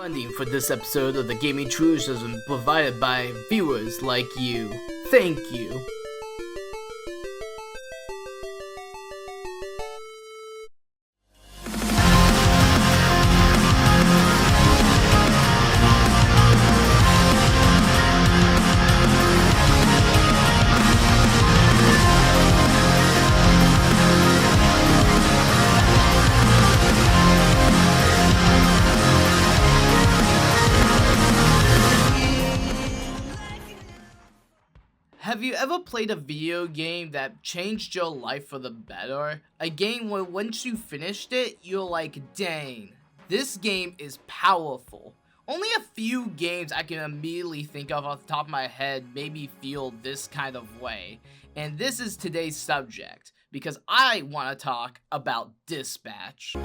Funding for this episode of the TheGamingTrouge has been provided by viewers like you. Thank you. Have you ever played a video game that changed your life for the better? A game where once you finished it, you're like, dang, this game is powerful. Only a few games I can immediately think of off the top of my head made me feel this kind of way. And this is today's subject, because I want to talk about Dispatch.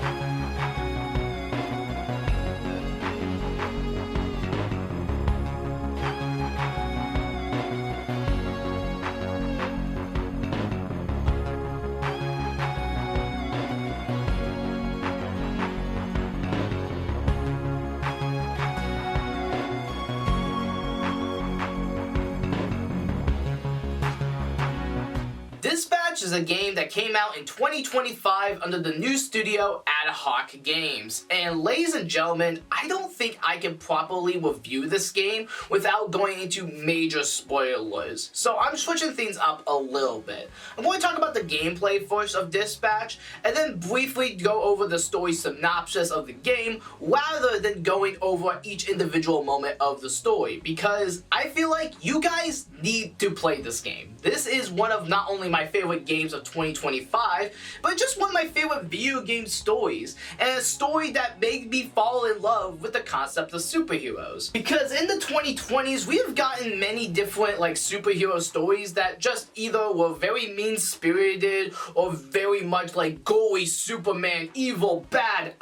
Dispatch is a game that came out in 2025 under the new studio Ad Hoc Games. And ladies and gentlemen, I don't think I can properly review this game without going into major spoilers. So I'm switching things up a little bit. I'm going to talk about the gameplay first of Dispatch, and then briefly go over the story synopsis of the game, rather than going over each individual moment of the story, because I feel like you guys need to play this game. This is one of not only my favorite games of 2025, but just one of my favorite video game stories, and a story that made me fall in love with the concept of superheroes. Because in the 2020s, we have gotten many different superhero stories that just either were very mean-spirited or very much like gory Superman, evil, bad,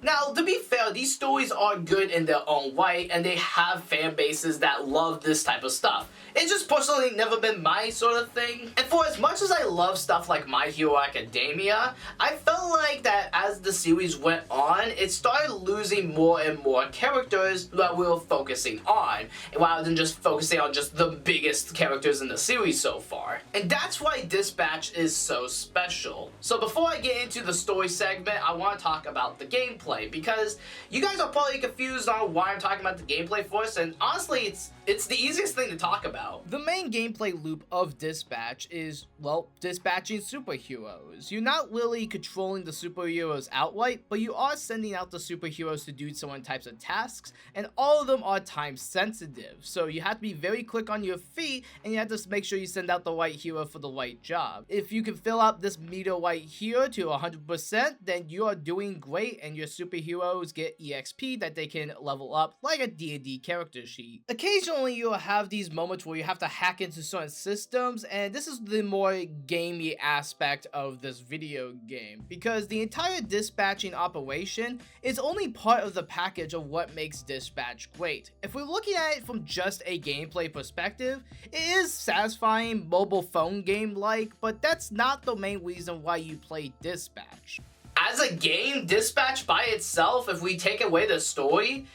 Now, to be fair, these stories are good in their own right, and they have fan bases that love this type of stuff. It's just personally never been my sort of thing. And for as much as I love stuff like My Hero Academia, I felt like that as the series went on, it started losing more and more characters that we were focusing on, rather than just focusing on just the biggest characters in the series so far. And that's why Dispatch is so special. So before I get into the story segment, I want to talk about the gameplay, because you guys are probably confused on why I'm talking about the gameplay first, and honestly, it's the easiest thing to talk about. The main gameplay loop of Dispatch is, well, dispatching superheroes. You're not really controlling the superheroes outright, but you are sending out the superheroes to do certain types of tasks, and all of them are time sensitive. So you have to be very quick on your feet, and you have to make sure you send out the right hero for the right job. If you can fill out this meter right here to 100%, then you are doing great, and your superheroes get EXP that they can level up like a D&D character sheet. Occasionally, you'll have these moments where you have to hack into certain systems, and this is the more gamey aspect of this video game, because the entire dispatching operation is only part of the package of what makes Dispatch great. If we're looking at it from just a gameplay perspective, it is satisfying, mobile phone game-like, but that's not the main reason why you play Dispatch. As a game, Dispatch by itself, if we take away the story,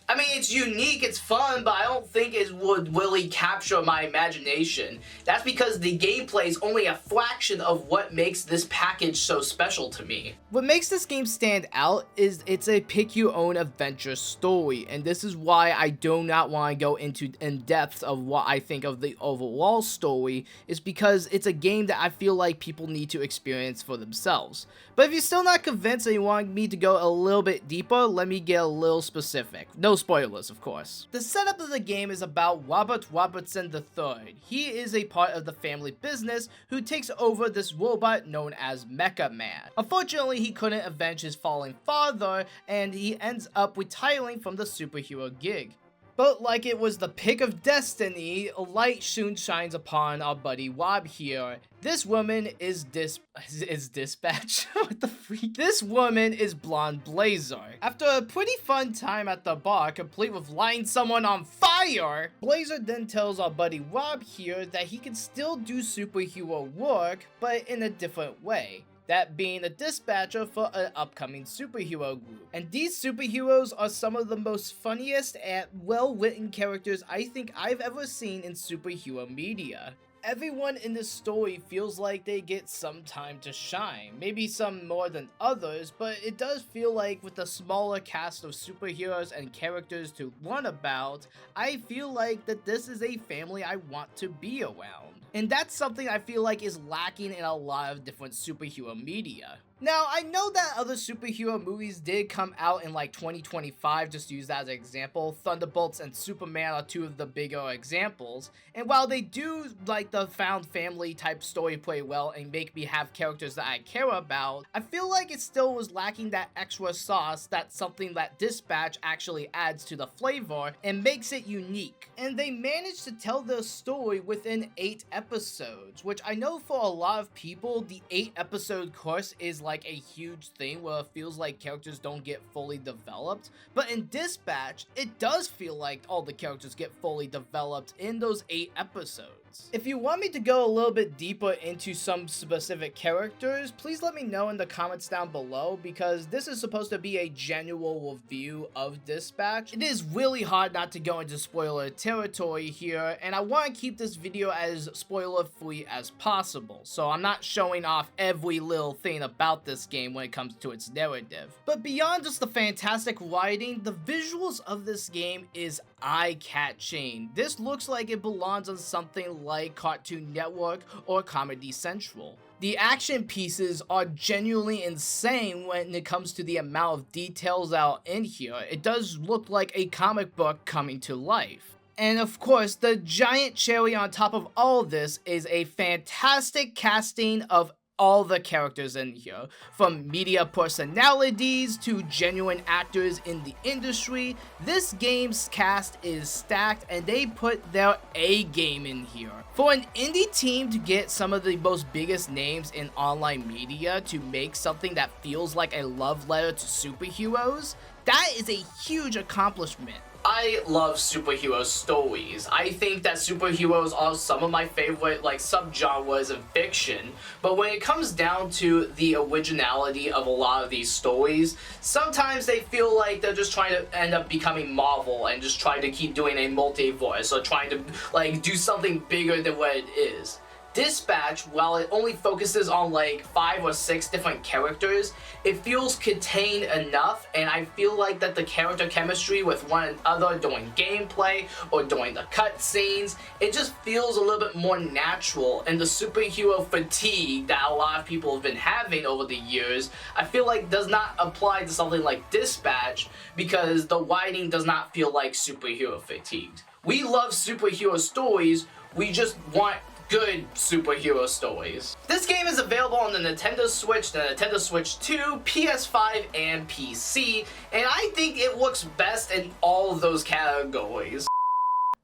I mean, it's unique, it's fun, but I don't think it would really capture my imagination. That's because the gameplay is only a fraction of what makes this package so special to me. What makes this game stand out is it's a pick-your-own adventure story, and this is why I do not want to go into in-depth of what I think of the overall story, is because it's a game that I feel like people need to experience for themselves. But if you're still not convinced and you want me to go a little bit deeper, let me get a little specific. No spoilers, of course. The setup of the game is about Robert Robertson III. He is a part of the family business who takes over this robot known as Mecha Man. Unfortunately, he couldn't avenge his fallen father, and he ends up retiring from the superhero gig. But like it was the pick of destiny, a light soon shines upon our buddy Rob here. This woman is Dispatch? What the freak? This woman is Blonde Blazer. After a pretty fun time at the bar, complete with lighting someone on fire, Blazer then tells our buddy Rob here that he can still do superhero work, but in a different way. that being a dispatcher for an upcoming superhero group. And these superheroes are some of the most funniest and well-written characters I think I've ever seen in superhero media. Everyone in this story feels like they get some time to shine, maybe some more than others, but it does feel like with a smaller cast of superheroes and characters to learn about, I feel like that this is a family I want to be around. And that's something I feel like is lacking in a lot of different superhero media. Now, I know that other superhero movies did come out in like 2025, just to use that as an example. Thunderbolts and Superman are two of the bigger examples. And while they do like the found family type story play well and make me have characters that I care about, I feel like it still was lacking that extra sauce, that's something that Dispatch actually adds to the flavor and makes it unique. And they managed to tell their story within 8 episodes, which I know for a lot of people, the 8-episode course is like a huge thing where it feels like characters don't get fully developed, but in Dispatch, it does feel like all the characters get fully developed in those 8 episodes. If you want me to go a little bit deeper into some specific characters, please let me know in the comments down below, because this is supposed to be a genuine review of Dispatch. It is really hard not to go into spoiler territory here, and I want to keep this video as spoiler free as possible, so I'm not showing off every little thing about this game when it comes to its narrative. But beyond just the fantastic writing, the visuals of this game is eye-catching. This looks like it belongs on something like Cartoon Network or Comedy Central. The action pieces are genuinely insane when it comes to the amount of details out in here. It does look like a comic book coming to life. And of course, the giant cherry on top of all this is a fantastic casting of all the characters in here, from media personalities to genuine actors in the industry. This game's cast is stacked and they put their A game in here. For an indie team to get some of the most biggest names in online media to make something that feels like a love letter to superheroes, that is a huge accomplishment. I love superhero stories. I think that superheroes are some of my favorite subgenres of fiction, but when it comes down to the originality of a lot of these stories, sometimes they feel like they're just trying to end up becoming Marvel and just trying to keep doing a multiverse or trying to do something bigger than what it is. Dispatch, while it only focuses on 5 or 6 different characters, it feels contained enough, and I feel like that the character chemistry with one another during gameplay or during the cutscenes, it just feels a little bit more natural, and the superhero fatigue that a lot of people have been having over the years, I feel like does not apply to something like Dispatch, because the writing does not feel like superhero fatigued. We love superhero stories, we just want good superhero stories. This game is available on the Nintendo Switch, the Nintendo Switch 2, PS5, and PC, and I think it looks best in all of those categories.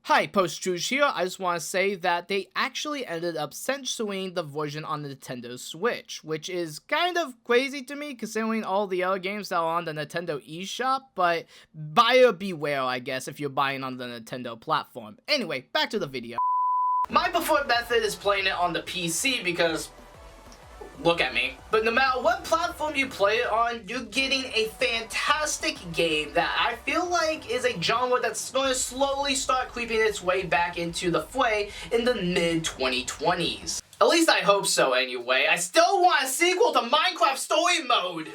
Hi, Trouge here. I just want to say that they actually ended up censoring the version on the Nintendo Switch, which is kind of crazy to me considering all the other games that are on the Nintendo eShop, but buyer beware, I guess, if you're buying on the Nintendo platform. Anyway, back to the video. My preferred method is playing it on the PC because, look at me. But no matter what platform you play it on, you're getting a fantastic game that I feel like is a genre that's going to slowly start creeping its way back into the fray in the mid-2020s. At least I hope so anyway. I still want a sequel to Minecraft Story Mode!